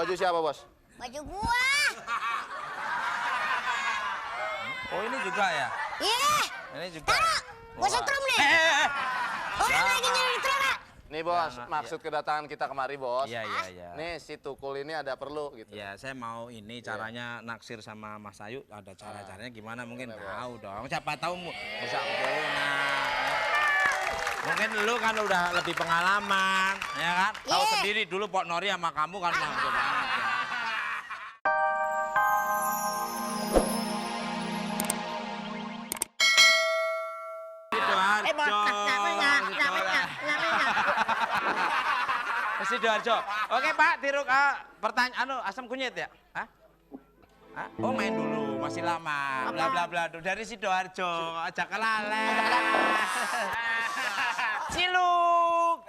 Baju siapa, Bos? Baju gua. Oh, ini juga ya? Iya. Ini juga. Taruh. Gua setrum nih. Orang lagi nyari celana. Nih, Bos, maksud kedatangan kita kemari, Bos. Iya, iya, iya. Nih, si Tukul ini ada perlu gitu. Ya, saya mau ini caranya naksir sama Mas Ayu, ada cara-caranya gimana mungkin tahu dong. Siapa tahu bisa mungkin lu kan udah lebih pengalaman, ya kan? Tahu sendiri dulu Pok Nori sama kamu kan langsung banget ya. Sidoarjo. Oke Pak, tiruk pertanyaan asam kunyit ya? Hah? Hah? Oh main dulu, masih lama. Bla bla bla dari Sidoarjo, ajak kelale. Ciluk.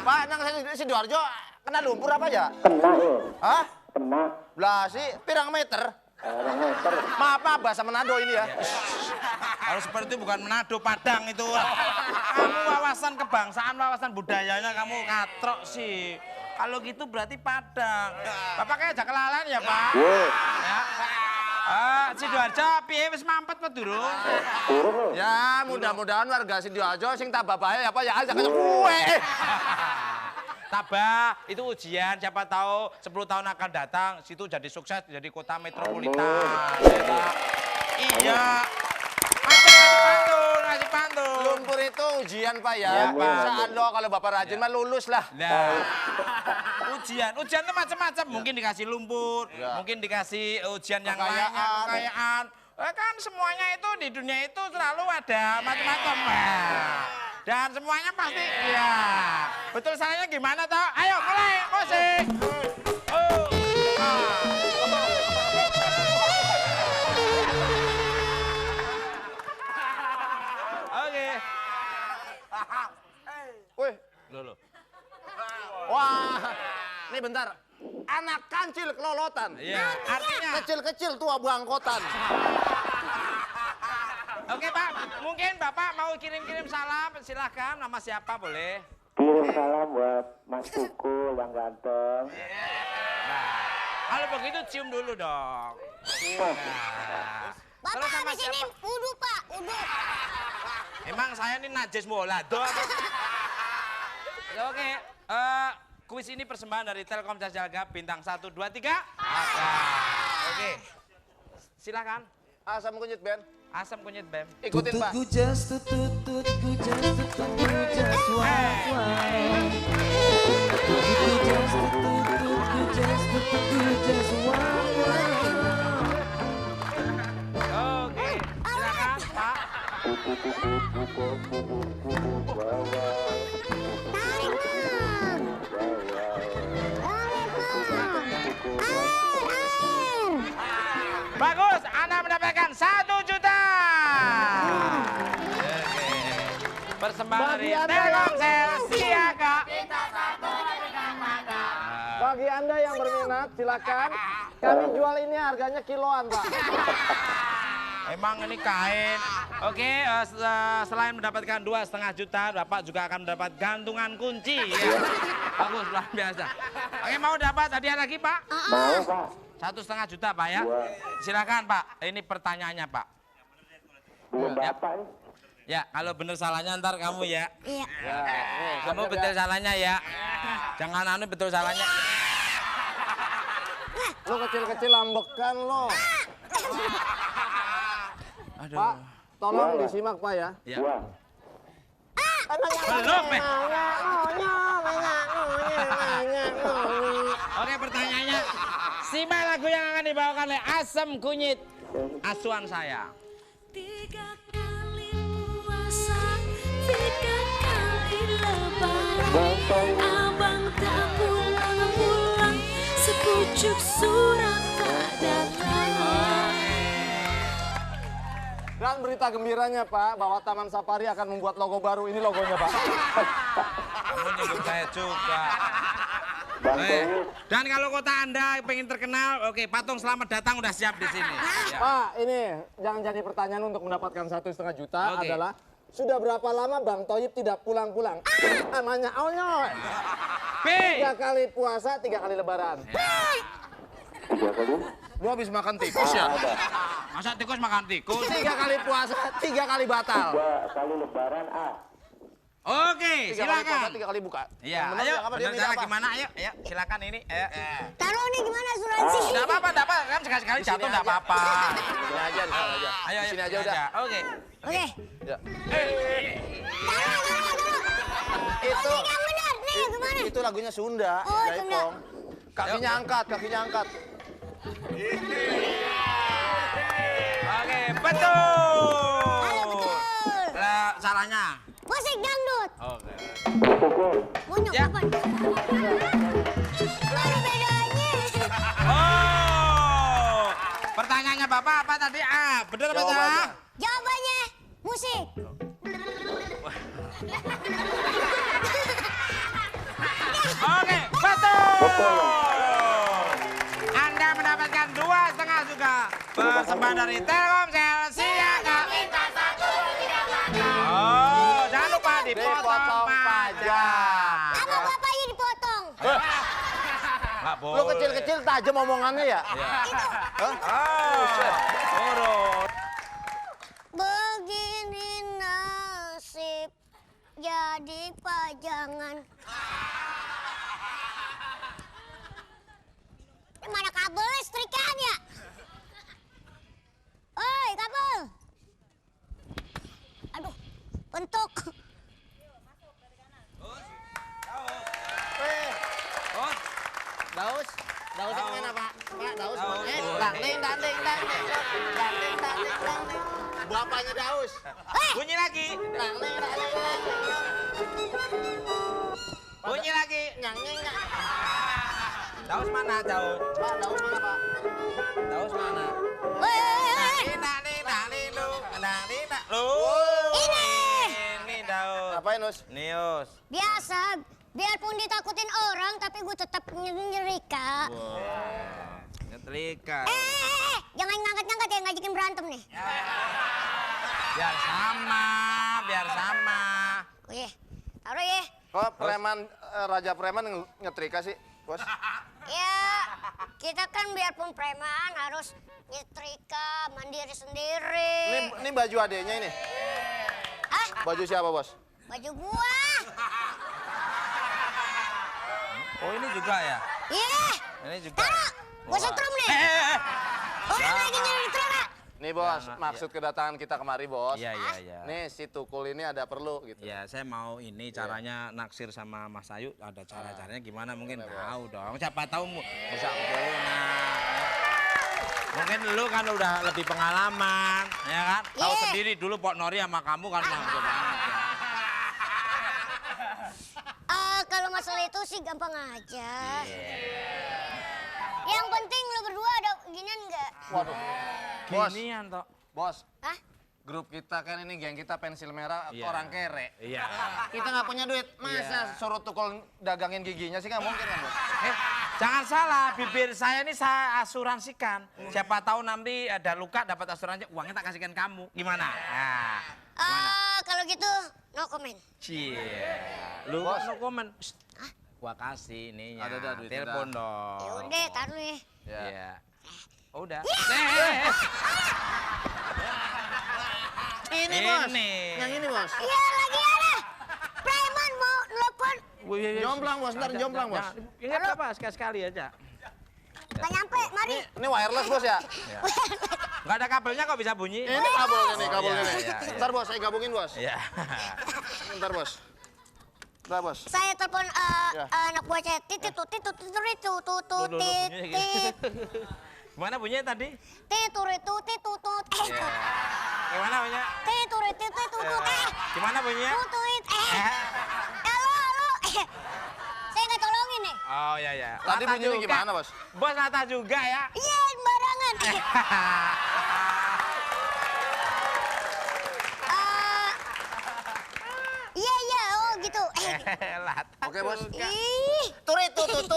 Pak, nang Sidoarjo kena lumpur apa ya? Kena ya. Hah? Kena. Lah sih, pirang meter? Meter. Maaf, bahasa Manado ini ya. Kalau seperti itu bukan Manado, Padang itu. Kamu wawasan kebangsaan, wawasan budayanya kamu katrok sih. Kalau gitu berarti Padang. Bapak kayak ajak kelalan ya Pak? Ya. Sidoarjo, piye wis mampet apa durung? Turun. Ya, mudah-mudahan warga Sidoarjo sing tambah bae apa ya ajak kue. Tabah, itu ujian, siapa tahu 10 tahun akan datang, situ jadi sukses, jadi kota metropolitan. Iya. Ngasih pantun. Lumpur itu ujian, Pak ya. Ya, Pak. Saat lo kalau Bapak rajin mah lulus lah. Nah, ujian itu macam-macam. Mungkin dikasih lumpur, mungkin dikasih ujian yang lainnya, kekayaan. Kan semuanya itu di dunia itu selalu ada macam-macam. Dan semuanya pasti, ya. Betul salahnya gimana toh? Ayo mulai, musik. Oke. Wih, Dulu. wah, ini bentar. Anak kancil kelolotan. Iya, artinya. Kecil-kecil tua buangkotan. Oke Pak, mungkin Bapak mau kirim-kirim salam, silahkan. Nama siapa boleh? Kirim salam buat Mas Tukul yang ganteng. Nah, kalau begitu cium dulu dong. Nah. Bapak Terus sama habis ini siapa? udu, Pak. Udu. Emang saya ini najis bola doh. Oke, kuis ini persembahan dari Telkom Jaga bintang 1, 2, 3. Oke, silakan. Asam kunyit, Ben. Asam kunyit bem. Ikutin, Pak. Oke, silakan Pak. Bagus, Anda mendapatkan 1 juta. Oke. Persembahan dari Telkomsel Siaga. Bagi Anda yang berminat, silakan. Kami jual ini harganya kiloan, Pak. Emang ini kain. Oke, selain mendapatkan 2,5 juta, Bapak juga akan mendapat gantungan kunci. Ya. Bagus, luar biasa. Oke, mau dapat hadiah lagi, Pak? Mau, Pak. 1,5 juta, Pak ya. Silakan, Pak. Ini pertanyaannya, Pak. Belum Bapak nih. Ya, kalau bener salahnya ntar kamu ya. Iya. Kamu betul salahnya ya. Jangan anu betul salahnya. Lo kecil-kecil ambekan lo. Aduh. Pak, tolong disimak, Pak ya. Ya. Wah. Belum, Pak. Oke, pertanyaannya. Simak lagu yang akan dibawakan oleh Asam Kunyit. Asuhan saya. 3 kali puasa, 3 kali lebaran, abang tak pulang-pulang, sepucuk surat tak datang. Dan berita gembiranya, Pak, bahwa Taman Safari akan membuat logo baru. Ini logonya, Pak. Kamu nyebut saya juga. Dan kalau kota Anda pengen terkenal, oke, patung selamat datang udah siap di sini. Ya. Pak, ini yang jadi pertanyaan untuk mendapatkan 1,5 juta Oke. adalah Sudah berapa lama Bang Toyib tidak pulang-pulang? Namanya Onyoy. B. 3 kali puasa, 3 kali lebaran. 3 kali. Lu habis makan tikus ya? Masa tikus makan tikus? 3 kali puasa, 3 kali batal. 3 kali lebaran A. Oke, 3 kali puasa, silakan. 3 kali buka. Iya, Yang bener ayo. yang apa? Dia Bener milih cara apa? gimana? Ayo, silakan ini. Ayo. Taruh nih gimana asuransi? Enggak apa-apa, enggak apa. Kan sekali-sekali Di sini jatuh enggak aja. apa-apa. Di sini aja, di sini aja. Ayo, Di sini aja udah. Oke. Oke. Ya. Taruh. Itu, Yang benar. Nih gimana? itu lagunya Sunda. Oh, Jaipong. Kakinya angkat, kakinya angkat. Oke, betul. Halo, betul. Lah, salahnya. Musik dangdut. Oke. Pukul. Munyuk Ya. kapan? Mana bedanya? Oh. Pertanyaannya Bapak apa tadi? A, benar apa salah? Jawabannya. Jawabannya musik. Oke, betul. Anda mendapatkan 2,5 juta persembahan dari Telkomsel. Siaga minta 1. Oh, jangan lupa dipotong Dipotong pajak. Apa bapaknya dipotong? Nggak boleh. Lu kecil-kecil tajam omongannya ya? Itu. Urut. Begini nasib jadi pajangan. Ini mana kabel listriknya? Oi, kabel. Aduh, bentuk. Daus, Daus yang mana Pak? Pak, Daus Daus. danding. Bapaknya Daus. Bunyi lagi. Bunyi lagi. Nyang. Daus mana, Daus? Pak, Daus mana Pak? Daus mana? Woi. Ini Daus. Ngapain, Us? Nius. Biasa, biarpun ditakutin orang, tapi gue tetap nyerika. Nyetrika. Jangan ngangkat-ngangkat ya, ngajakin berantem nih. Biar sama. Oh iya, taruh ya. Kok preman, Raja Preman nyetrika sih, Bos? Ya, kita kan biarpun preman harus nyetrika, mandiri sendiri. Ini baju adeknya ini. Ah, Baju siapa, Bos? baju gua. Oh, ini juga ya? Iya, Ini juga. taruh. Gua setrum nih. Orang lagi nyari truk. Nih, Bos, Jangan, maksud kedatangan kita kemari, Bos. Iya. Nih, si Tukul ini ada perlu gitu. Ya, saya mau ini caranya naksir sama Mas Ayu, ada cara-caranya gimana mungkin tahu dong. Siapa tahu bisa keturunan. Mungkin lu kan udah lebih pengalaman, ya kan? Tahu Iya. sendiri dulu Pok Nori sama kamu kan langsung banget. Ya. Kalau masalah itu sih gampang aja. Iya. Yang penting lu berdua ada ginian enggak? Waduh. Bos, Ginian toh. Bos, Hah? grup kita kan ini geng kita pensil merah, Iya. orang kere. Iya. Kita nggak punya duit, masa suruh Tukul dagangin giginya sih nggak mungkin kan, Bos? Jangan salah, bibir saya ini saya asuransikan. Siapa tahu nanti ada luka dapat asuransi, uangnya tak kasihkan kamu. Gimana? Nah, Kalau gitu no comment. cie. Lu Bos. no comment. Shh. Gua kasih ininya. Ada duit, Telepon ada. dong. Ya udah, taruh nih. Ya. Iya. Oh, udah. Ini, Bos. Ini. Yang ini, Bos. Iya lagi ada. Preman mau nelfon. Jomplang, Bos. Ntar jomplang, Bos. Ingat apa? Sekali-sekali aja. Gak nyampe, mari. Ini wireless, Bos ya? Nggak ada kabelnya kok bisa bunyi. Ini kabelnya nih, kabelnya iya, nih. iya, iya. Ntar, Bos, saya gabungin, Bos. Iya. Ntar, Bos. Ntar, Bos. Saya telepon Ya. anak buah saya titit tutit tutit tutit tutut titit Gimana bunyinya tadi? titurit tutit tutut Gimana bunyinya? titurit tutit tutut Gimana bunyinya? tutuit halo saya nggak tolongin nih. Oh iya iya. Tadi Lata bunyinya juga. gimana, Bos? Bos Lata juga ya. Iya barangan. Iya oh gitu. Lata. Oke, Bos. juga. Ih. Turit, tutut.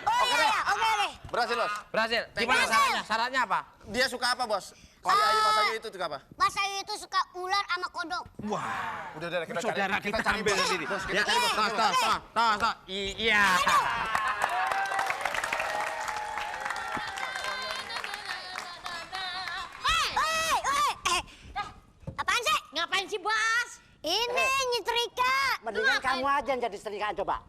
Oh iya, oke deh. Berhasil, Bos. Berhasil. Gimana Berhasil. syaratnya? Syaratnya apa? Dia suka apa, Bos? Kalau Ayu Mas Ayu itu apa? Mas Ayu itu suka ular sama kodok. Wah, Udah kita cari. saudara kita cari ambil bos. sendiri. Bos, kita Ya, cari bos. tos. Iya. Apaan sih? Ngapain sih, Bas? Ini nyetrika. Mendingan kamu aja yang jadi setrikaan coba.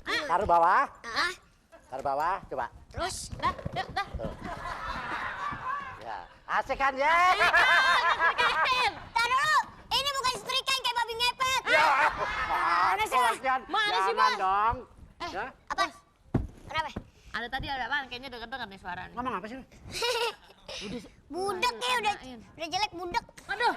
Taruh bawah, Ah, taruh bawah, coba. terus? Dah. Ya, asik kan ya? Tar dulu. Ini bukan setrika yang kayak babi ngepet. Mana sih, Mas? Mana sih, Jangan Mas? dong. Ya, Apa? Kenapa? Ada tadi ada apaan? Kayaknya denger-denger nih suara nih. ngomong apa sih lu? Budak ya udah jelek budak. Aduh,